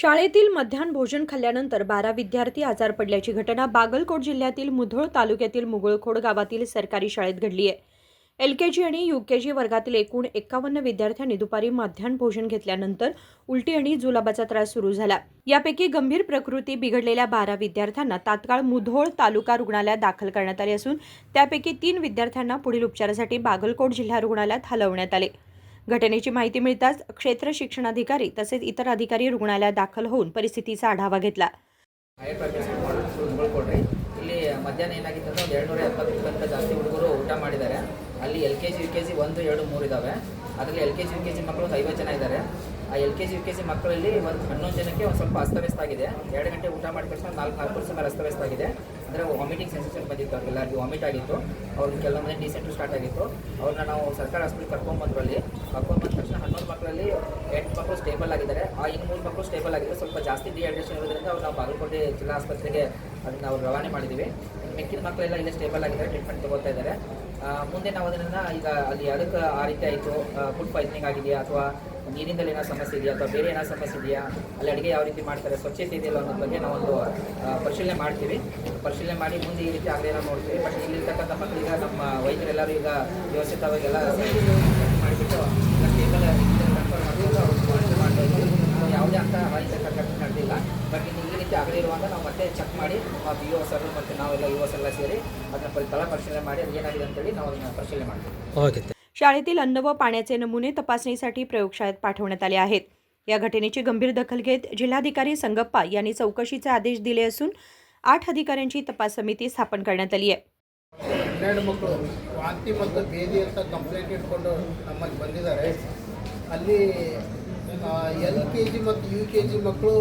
शाळेतील मध्यान्ह भोजन खाल्ल्यानंतर 12 विद्यार्थी आजार पडल्याची घटना बागलकोट जिल्ह्यातील मुधोळ तालुक्यातील मुगळखोड गावातील सरकारी शाळेत घडली आहे. एलकेजी आणि यूकेजी वर्गातील एकूण 51 विद्यार्थ्यांनी दुपारी मध्यान्ह भोजन घेतल्यानंतर उलटी आणि जुलाबाचा त्रास सुरू झाला. यापैकी गंभीर प्रकृती बिघडलेल्या 12 विद्यार्थ्यांना तात्काळ मुधोळ तालुका रुग्णालयात दाखल करण्यात आले असून त्यापैकी 3 विद्यार्थ्यांना पुढील उपचारासाठी बागलकोट जिल्हा रुग्णालयात हलवण्यात आले. घटनेची माहिती मिळताच क्षेत्र शिक्षणाधिकारी तसेच इतर अधिकारी रुग्णालयात दाखल होऊन परिस्थितीचा आढावा घेतला. ಇಲ್ಲಿ ಮಧ್ಯಾಹ್ನ ಏನಾಗಿತ್ತು ಅಂದರೆ 270ಕ್ಕಿಂತ ಜಾಸ್ತಿ ಹುಡುಗರು ಊಟ ಮಾಡಿದ್ದಾರೆ. ಅಲ್ಲಿ LKG UKG 1 2 3 ಇದ್ದಾವೆ. ಅದರಲ್ಲಿ LKG UKG ಮಕ್ಕಳು 50 ಜನ ಇದ್ದಾರೆ. ಆ LKG UKG ಮಕ್ಕಳಲ್ಲಿ ಒಂದು 11 ಜನಕ್ಕೆ ಒಂದು ಸ್ವಲ್ಪ ಅಸ್ತವ್ಯಸ್ತ ಆಗಿದೆ. 2 ಗಂಟೆ ಊಟ ಮಾಡಿದ ತಕ್ಷಣ 4% ಮೇಲೆ ಅಸ್ತವ್ಯಸ್ತ ಆಗಿದೆ. ಅಂದರೆ ವಾಮಿಟಿಂಗ್ ಸೆನ್ಸೇಷನ್ ಬಂದಿತ್ತು, ಅವ್ರಿಗೆಲ್ಲರಿಗೂ ವಾಮಿಟ್ ಆಗಿತ್ತು. ಅವ್ರಿಗೆ ಕೆಲವೊಂದು ಡಿಸೆಂಟ್ರಿ ಸ್ಟಾರ್ಟ್ ಆಗಿತ್ತು. ಅವ್ರನ್ನ ನಾವು ಸರ್ಕಾರ ಹಾಸ್ಪಿಟಲ್ ಕರ್ಕೊಂಡ್ಬಂದ್ರಲ್ಲಿ ಕರ್ಕೊಂಡ್ಬಂದ ತಕ್ಷಣ 11 ಮಕ್ಕಳಲ್ಲಿ 8 ಮಕ್ಕಳು ಸ್ಟೇಬಲ್ ಆಗಿದ್ದಾರೆ. ಆ ಇನ್ನು 3 ಮಕ್ಕಳು ಸ್ಟೇಬಲ್ ಆಗಿದ್ದಾರೆ. ಸ್ವಲ್ಪ ಜಾಸ್ತಿ ಡಿಹೈಡ್ರೇಷನ್ ಇರೋದ್ರಿಂದ ಅವ್ರು ನಾವು ಬಾಗಲಕೋಟೆ ಜಿಲ್ಲಾ ಆಸ್ಪತ್ರೆಗೆ ಅದನ್ನು ನಾವು ರವಾನೆ ಮಾಡಿದ್ದೀವಿ. ಮಿಕ್ಕಿದ ಮಕ್ಕಳೆಲ್ಲ ಇಲ್ಲೇ ಸ್ಟೇಬಲ್ ಆಗಿದ್ದಾರೆ, ಟ್ರೀಟ್ಮೆಂಟ್ ತಗೋತಾ ಇದ್ದಾರೆ. ಮುಂದೆ ನಾವು ಅದನ್ನು ಈಗ ಅಲ್ಲಿ ಅದಕ್ಕೆ ಆ ರೀತಿ ಆಯಿತು, ಫುಡ್ ಪಾಯ್ಸನಿಂಗ್ ಆಗಿದೆಯಾ ಅಥವಾ ನೀರಿಂದಲ್ಲಿ ಏನೋ ಸಮಸ್ಯೆ ಇದೆಯಾ ಅಥವಾ ಬೇರೆ ಏನೋ ಸಮಸ್ಯೆ ಇದೆಯಾ, ಅಲ್ಲಿ ಅಡುಗೆ ಯಾವ ರೀತಿ ಮಾಡ್ತಾರೆ, ಸ್ವಚ್ಛತೆ ಇದೆಯಲ್ಲ ಅನ್ನೋದ್ರ ಬಗ್ಗೆ ನಾವೊಂದು ಪರಿಶೀಲನೆ ಮಾಡ್ತೀವಿ. ಪರಿಶೀಲನೆ ಮಾಡಿ ಮುಂದೆ ಈ ರೀತಿ ಆಗಲೇನೋ ನೋಡ್ತೀವಿ. ಬಟ್ ಇಲ್ಲಿರ್ತಕ್ಕಂಥ ಮಕ್ಕಳಿಗೆ ನಮ್ಮ ವೈದ್ಯರೆಲ್ಲರೂ ಈಗ ವ್ಯವಸ್ಥಿತವಾಗಿ ಎಲ್ಲ ಮಾಡಿಬಿಟ್ಟು ಸ್ಟೇಬಲ್ ಕನ್ಫರ್ಮ್ ಮಾಡಿಕೊಂಡು ಅವ್ರು ಮಾಡ್ತಾ ಇದ್ದೀವಿ. ಯಾವುದೇ ಅಂತ ಘಟನೆ ನಡೆದಿಲ್ಲ. ಬಟ್ ಇನ್ನು ಈ ರೀತಿ ಆಗದೇ ಇರುವಾಗ ನಾವು ಮತ್ತೆ ಚೆಕ್ ಮಾಡಿ ಆ BO ಸರ್ ಮತ್ತು ನಾವೆಲ್ಲ UOs ಎಲ್ಲ ಸೇರಿ ಅದನ್ನು ತಳ ಪರಿಶೀಲನೆ ಮಾಡಿ ಅದು ಏನಾಗಿದೆ ಅಂತೇಳಿ ನಾವು ಅದನ್ನು ಪರಿಶೀಲನೆ ಮಾಡ್ತೀವಿ. शाळेतील अन्न व पाण्याचे नमुने तपासणीसाठी प्रयोगशाळेत पाठवण्यात आले आहेत. या घटनेची गंभीर दखल घेत जिल्हाधिकारी संगप्पा यांनी चौकशीचे आदेश दिले असून 8 अधिकाऱ्यांची तपास समिती स्थापन करण्यात आली आहे. 12 ಮಕ್ಕಳು ವಾಂತಿ ಮತ್ತು ಭೇದಿ ಅಂತ ಕಂಪ್ಲೇಂಟ್ ಇಟ್ಕೊಂಡು ನಮ್ಮಲ್ಲಿ ಬಂದಿದ್ದಾರೆ. ಅಲ್ಲಿ LKG ಮತ್ತು UKG ಮಕ್ಕಳು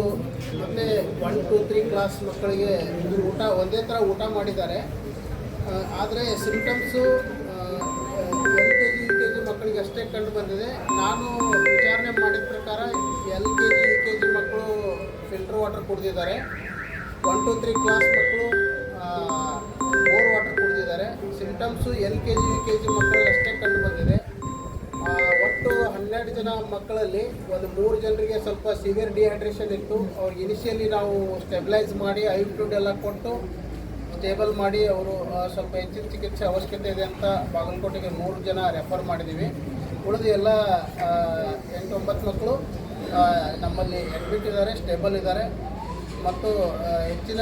ಮತ್ತು 1 2 3 ಕ್ಲಾಸ್ ಮಕ್ಕಳಿಗೆ ಊಟ ಒಂದೇ ಥರ ಊಟ ಮಾಡಿದ್ದಾರೆ. ಆದರೆ ಸಿಂಪ್ಟಮ್ಸು LKG UKG ಮಕ್ಕಳಿಗೆ ಅಷ್ಟೇ ಕಂಡು ಬಂದಿದೆ. ನಾನು ವಿಚಾರಣೆ ಮಾಡಿದ ಪ್ರಕಾರ LKG UKG ಮಕ್ಕಳು ಫಿಲ್ಟರ್ ವಾಟರ್ ಕುಡಿದಿದ್ದಾರೆ. 1 2 3 ಕ್ಲಾಸ್ ಮಕ್ಕಳು ಬೋರ್ ವಾಟರ್ ಕುಡಿದಿದ್ದಾರೆ. ಸಿಂಪ್ಟಮ್ಸು LKG UKG ಮಕ್ಕಳಿಗೆ ಅಷ್ಟೇ ಕಂಡು ಬಂದಿದೆ. ಒಟ್ಟು 12 ಜನ ಮಕ್ಕಳಲ್ಲಿ ಒಂದು 3 ಜನರಿಗೆ ಸ್ವಲ್ಪ ಸಿವಿಯರ್ ಡಿಹೈಡ್ರೇಷನ್ ಇತ್ತು. ಅವ್ರಿಗೆ ಇನಿಷಿಯಲಿ ನಾವು ಸ್ಟೆಬಿಲೈಸ್ ಮಾಡಿ ಐ ಫ್ಲೂಯಿಡ್ ಎಲ್ಲ ಕೊಟ್ಟು ಸ್ಟೇಬಲ್ ಮಾಡಿ ಅವರು ಸ್ವಲ್ಪ ಹೆಚ್ಚಿನ ಚಿಕಿತ್ಸೆ ಅವಶ್ಯಕತೆ ಇದೆ ಅಂತ ಬಾಗಲಕೋಟೆಗೆ 3 ಜನ ರೆಫರ್ ಮಾಡಿದ್ದೀವಿ. ಉಳಿದು ಎಲ್ಲ 8-9 ಮಕ್ಕಳು ನಮ್ಮಲ್ಲಿ ಅಡ್ಮಿಟ್ ಇದ್ದಾರೆ, ಸ್ಟೇಬಲ್ ಇದ್ದಾರೆ. ಮತ್ತು ಹೆಚ್ಚಿನ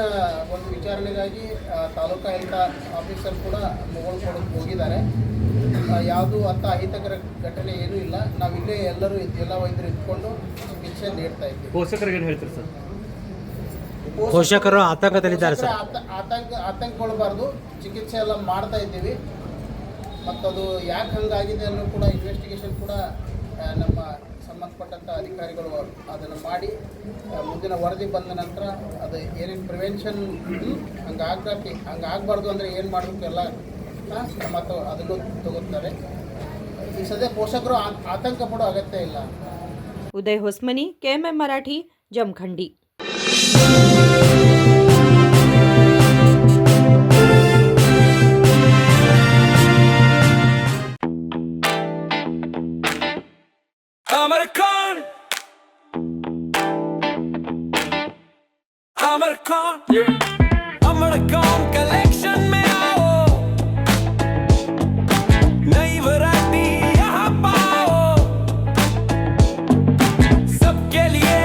ಒಂದು ವಿಚಾರಣೆಗಾಗಿ ತಾಲೂಕಾ ಹೆಲ್ತ್ ಆಫೀಸರ್ ಕೂಡ ಮುಗಳ್ಕೊಡಕ್ಕೆ ಹೋಗಿದ್ದಾರೆ. ಯಾವುದೂ ಅಂಥ ಅಹಿತಕರ ಘಟನೆ ಏನೂ ಇಲ್ಲ. ನಾವಿಲ್ಲೇ ಎಲ್ಲರೂ ಎಲ್ಲ ವೈದ್ಯರು ಇಟ್ಕೊಂಡು ಚಿಕಿತ್ಸೆ ನೀಡ್ತಾ ಇದ್ದೀವಿ. ಪೋಷಕರಿಗೆ ಏನು ಹೇಳ್ತೀರಿ ಸರ್? ಪೋಷಕರು ಆತಂಕದಲ್ಲಿದ್ದಾರೆ ಸರ್. ಆತಂಕಗೊಳ್ಳಬಾರ್ದು, ಚಿಕಿತ್ಸೆ ಎಲ್ಲ ಮಾಡ್ತಾ ಇದ್ದೀವಿ. ಮತ್ತು ಅದು ಯಾಕೆ ಹಂಗಾಗಿದೆ ಅನ್ನೋ ಕೂಡ ಇನ್ವೆಸ್ಟಿಗೇಷನ್ ಕೂಡ ನಮ್ಮ ಸಂಬಂಧಪಟ್ಟಂಥ ಅಧಿಕಾರಿಗಳು ಅದನ್ನು ಮಾಡಿ ಮುಂದಿನ ವರದಿ ಬಂದ ನಂತರ ಅದು ಏನೇನು ಪ್ರಿವೆನ್ಷನ್ ಹಂಗಾಗಬಾರ್ದು ಅಂದರೆ ಏನು ಮಾಡಬೇಕು ಎಲ್ಲ ಮತ್ತು ಅದನ್ನು ತಗೋತಾರೆ. ಈ ಸದ್ಯ ಪೋಷಕರು ಆತಂಕ ಪಡೋ ಅಗತ್ಯ ಇಲ್ಲ. उदय Hosamani, KMM Marathi, Jamkhandi. Amarcon collection में आओ, नई वैरायटी यहाँ पाओ, सबके लिए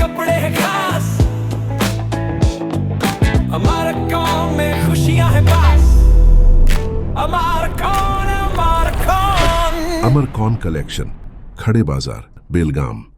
कपड़े हैं खास. Amarcon में खुशियाँ हैं पास. Amarcon. Amarcon collection, खड़े बाजार, बेलगाम.